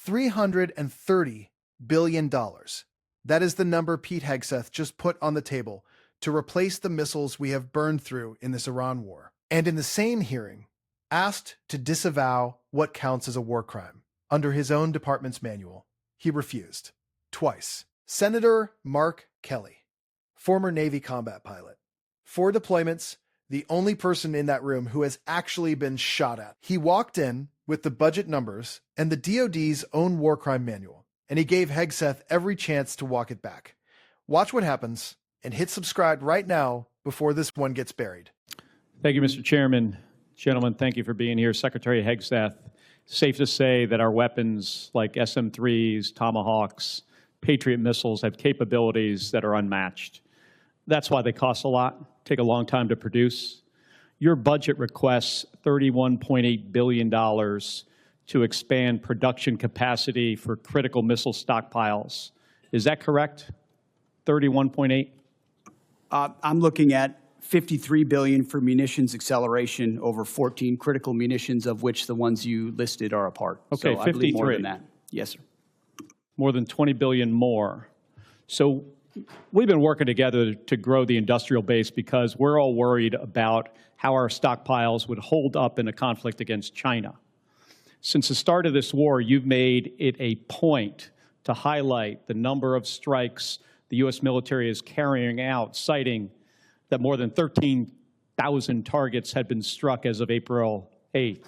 $330 billion. That is the number Pete Hegseth just put on the table to replace the missiles we have burned through in this Iran war. And in the same hearing, asked to disavow what counts as a war crime under his own department's manual, he refused. Twice. Senator Mark Kelly, former Navy combat pilot. 4 deployments, the only person in that room who has actually been shot at. He walked in with the budget numbers and the DoD's own war crime manual, and he gave Hegseth every chance to walk it back. Watch what happens and hit subscribe right now before this one gets buried. Thank you, Mr. Chairman. Gentlemen, thank you for being here. Secretary Hegseth, safe to say that our weapons like SM-3s, Tomahawks, Patriot missiles have capabilities that are unmatched. That's why they cost a lot, take a long time to produce. Your budget requests $31.8 billion to expand production capacity for critical missile stockpiles. Is that correct? 31.8? I'm looking at $53 billion for munitions acceleration over 14 critical munitions, of which the ones you listed are a part. Okay, so 53. I believe more than that. Yes, sir. More than 20 billion more. So we've been working together to grow the industrial base because we're all worried about how our stockpiles would hold up in a conflict against China. Since the start of this war, you've made it a point to highlight the number of strikes the U.S. military is carrying out, citing that more than 13,000 targets had been struck as of April 8th.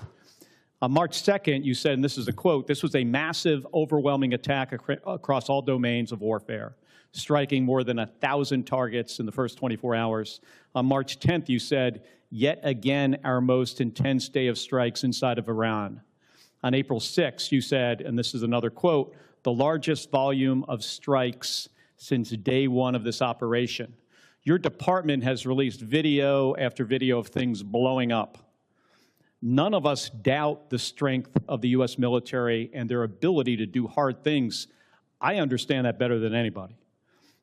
On March 2nd, you said, and this is a quote, "This was a massive, overwhelming attack across all domains of warfare, striking more than 1,000 targets in the first 24 hours. On March 10th, you said, "Yet again, our most intense day of strikes inside of Iran." On April 6th, you said, and this is another quote, "The largest volume of strikes since day one of this operation." Your department has released video after video of things blowing up. None of us doubt the strength of the U.S. military and their ability to do hard things. I understand that better than anybody.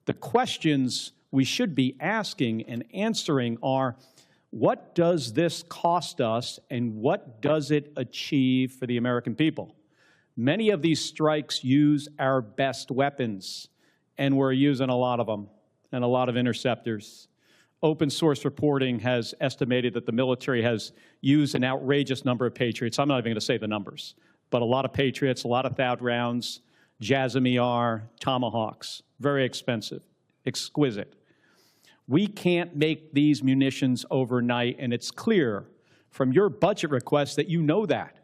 The questions we should be asking and answering are, what does this cost us and what does it achieve for the American people? Many of these strikes use our best weapons, and we're using a lot of them and a lot of interceptors. Open source reporting has estimated that the military has used an outrageous number of Patriots. I'm not even going to say the numbers, but a lot of Patriots, a lot of THAAD rounds, JASSM-ER, Tomahawks, very expensive, exquisite. We can't make these munitions overnight, and it's clear from your budget request that you know that.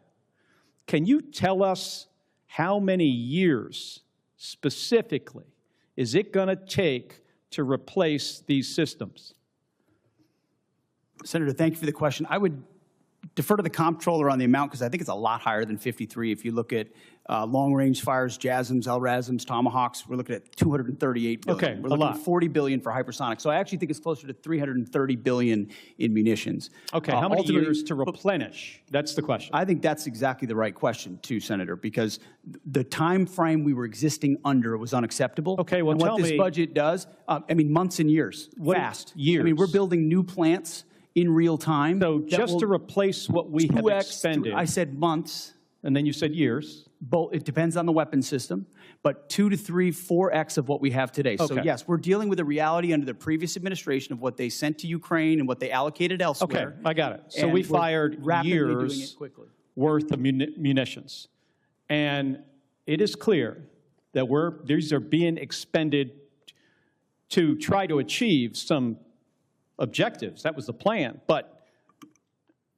Can you tell us how many years specifically is it going to take to replace these systems? Senator, thank you for the question. I would defer to the comptroller on the amount because I think it's a lot higher than 53. If you look at long-range fires, JASSMs, LRASMs, Tomahawks, we're looking at $238 billion. Okay, we're looking at $40 billion for hypersonic. So I actually think it's closer to $330 billion in munitions. Okay, how many years to replenish? That's the question. I think that's exactly the right question, too, Senator, because the time frame we were existing under was unacceptable. Okay, well, and what this budget does, I mean, months and years, fast. Years. I mean, we're building new plants in real time. So just to replace what we have expended. I said months. And then you said years. It depends on the weapon system, but 2 to 3, 4x of what we have today. Okay. So yes, we're dealing with a reality under the previous administration of what they sent to Ukraine and what they allocated elsewhere. Okay, I got it. So we fired years worth of munitions. And it is clear that these are being expended to try to achieve some objectives. That was the plan. But,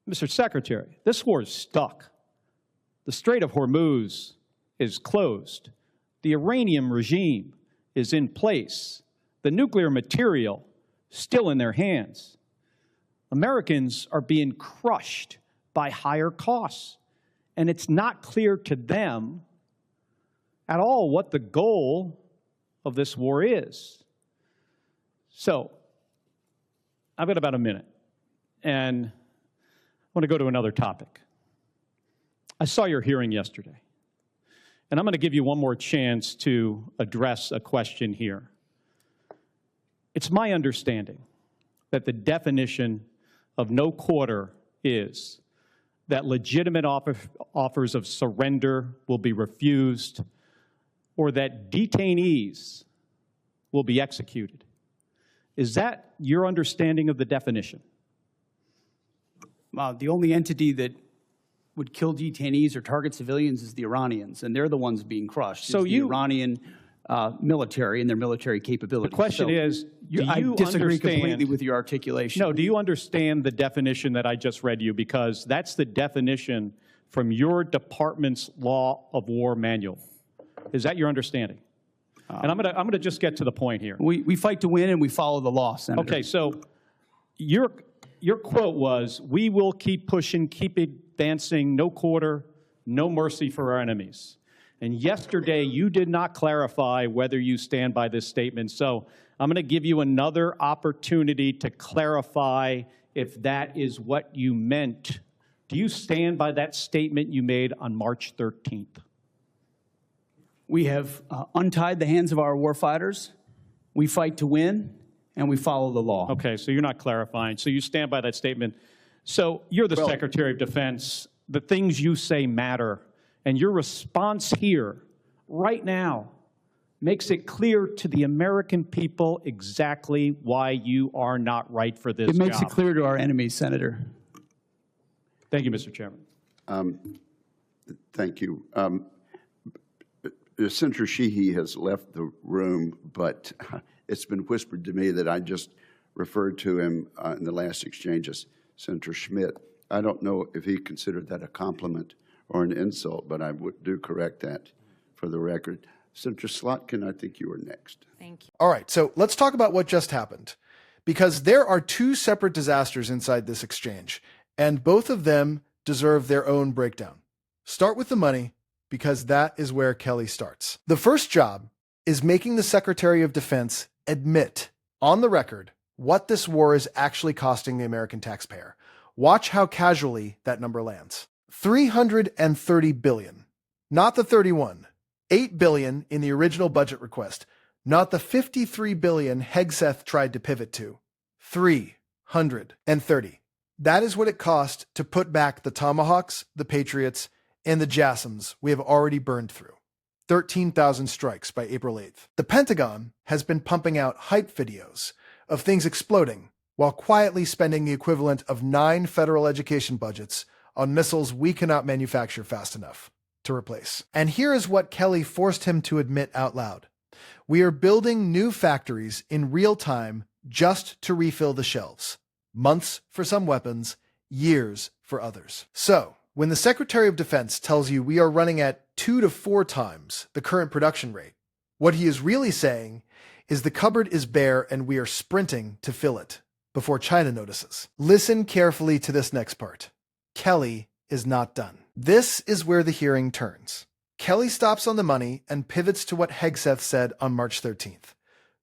Mr. Secretary, this war is stuck. The Strait of Hormuz is closed. The Iranian regime is in place. The nuclear material still in their hands. Americans are being crushed by higher costs. And it's not clear to them at all what the goal of this war is. So, I've got about a minute, and I want to go to another topic. I saw your hearing yesterday, and I'm going to give you one more chance to address a question here. It's my understanding that the definition of no quarter is that legitimate offers of surrender will be refused, or that detainees will be executed. Is that your understanding of the definition? The only entity that would kill detainees or target civilians is the Iranians, and they're the ones being crushed. So is the Iranian military and their military capabilities. The question is, do I you disagree understand, completely with your articulation. No, do you understand the definition that I just read you? Because that's the definition from your department's Law of War manual. Is that your understanding? And I'm gonna just get to the point here. We fight to win and we follow the law, Senator. Okay, so your quote was, "We will keep pushing, keep advancing, no quarter, no mercy for our enemies." And yesterday, you did not clarify whether you stand by this statement. So I'm going to give you another opportunity to clarify if that is what you meant. Do you stand by that statement you made on March 13th? We have untied the hands of our warfighters. We fight to win, and we follow the law. Okay, so you're not clarifying. So you stand by that statement. So you're the Secretary of Defense. The things you say matter. And your response here, right now, makes it clear to the American people exactly why you are not right for this job. It makes it clear to our enemies, Senator. Thank you, Mr. Chairman. Thank you. Senator Sheehy has left the room, but it's been whispered to me that I just referred to him in the last exchange as Senator Schmidt. I don't know if he considered that a compliment or an insult, but I do correct that for the record. Senator Slotkin, I think you were next. Thank you. All right, so let's talk about what just happened, because there are two separate disasters inside this exchange, and both of them deserve their own breakdown. Start with the money, because that is where Kelly starts. The first job is making the Secretary of Defense admit on the record what this war is actually costing the American taxpayer. Watch how casually that number lands. $330 billion, not the 31. $8 billion in the original budget request, not the $53 billion Hegseth tried to pivot to. 330. That is what it cost to put back the Tomahawks, the Patriots, and the JASSMs we have already burned through. 13,000 strikes by April 8th. The Pentagon has been pumping out hype videos of things exploding while quietly spending the equivalent of 9 federal education budgets on missiles we cannot manufacture fast enough to replace. And here is what Kelly forced him to admit out loud. We are building new factories in real time just to refill the shelves. Months for some weapons, years for others. So, when the Secretary of Defense tells you we are running at 2 to 4 times the current production rate, what he is really saying is the cupboard is bare and we are sprinting to fill it before China notices. Listen carefully to this next part. Kelly is not done. This is where the hearing turns. Kelly stops on the money and pivots to what Hegseth said on March 13th.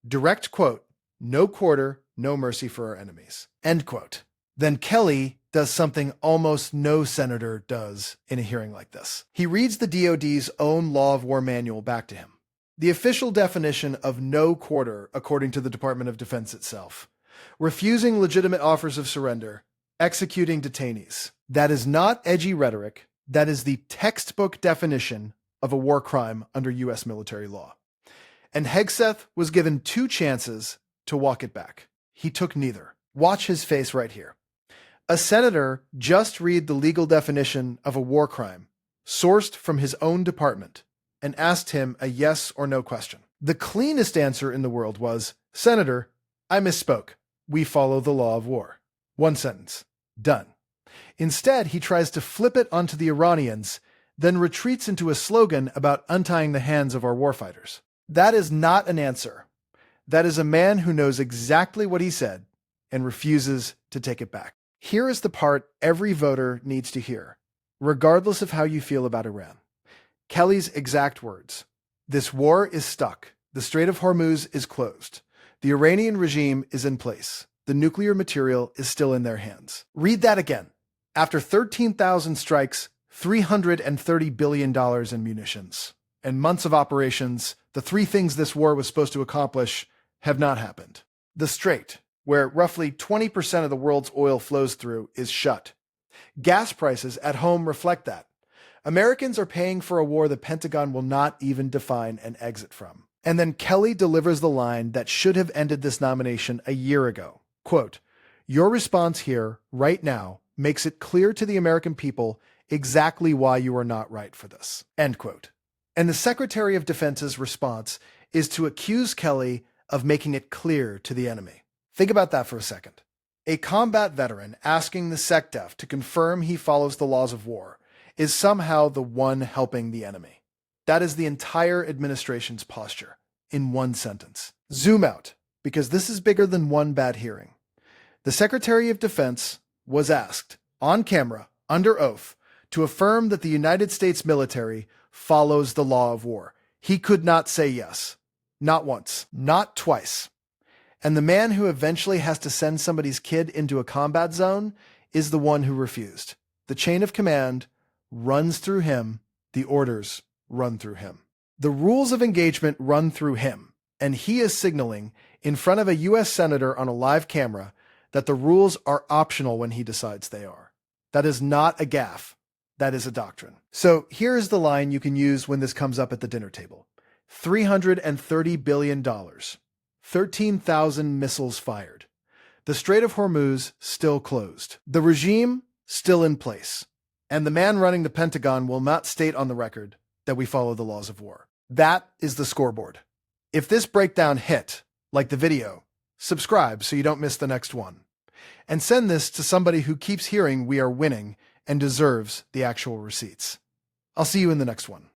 Direct quote, "No quarter, no mercy for our enemies." End quote. Then Kelly does something almost no senator does in a hearing like this. He reads the DoD's own Law of War manual back to him. The official definition of no quarter, according to the Department of Defense itself. Refusing legitimate offers of surrender, executing detainees. That is not edgy rhetoric. That is the textbook definition of a war crime under U.S. military law. And Hegseth was given 2 chances to walk it back. He took neither. Watch his face right here. A senator just read the legal definition of a war crime, sourced from his own department, and asked him a yes or no question. The cleanest answer in the world was, "Senator, I misspoke. We follow the law of war." 1 sentence. Done. Instead, he tries to flip it onto the Iranians, then retreats into a slogan about untying the hands of our warfighters. That is not an answer. That is a man who knows exactly what he said and refuses to take it back. Here is the part every voter needs to hear, regardless of how you feel about Iran. Kelly's exact words. This war is stuck. The Strait of Hormuz is closed. The Iranian regime is in place. The nuclear material is still in their hands. Read that again. After 13,000 strikes, $330 billion in munitions, and months of operations, the 3 things this war was supposed to accomplish have not happened. The Strait, where roughly 20% of the world's oil flows through, is shut. Gas prices at home reflect that. Americans are paying for a war the Pentagon will not even define an exit from. And then Kelly delivers the line that should have ended this nomination a year ago. Quote, "Your response here, right now, makes it clear to the American people exactly why you are not right for this." End quote. And the Secretary of Defense's response is to accuse Kelly of making it clear to the enemy. Think about that for a second. A combat veteran asking the SecDef to confirm he follows the laws of war is somehow the one helping the enemy. That is the entire administration's posture, in one sentence. Zoom out, because this is bigger than one bad hearing. The Secretary of Defense was asked, on camera, under oath, to affirm that the United States military follows the law of war. He could not say yes. Not once. Not twice. And the man who eventually has to send somebody's kid into a combat zone is the one who refused. The chain of command runs through him. The orders run through him. The rules of engagement run through him, and he is signaling in front of a U.S. senator on a live camera that the rules are optional when he decides they are. That is not a gaffe. That is a doctrine. So here's the line you can use when this comes up at the dinner table. $330 billion. 13,000 missiles fired. The Strait of Hormuz still closed. The regime still in place. And the man running the Pentagon will not state on the record that we follow the laws of war. That is the scoreboard. If this breakdown hit, like the video, subscribe so you don't miss the next one. And send this to somebody who keeps hearing we are winning and deserves the actual receipts. I'll see you in the next one.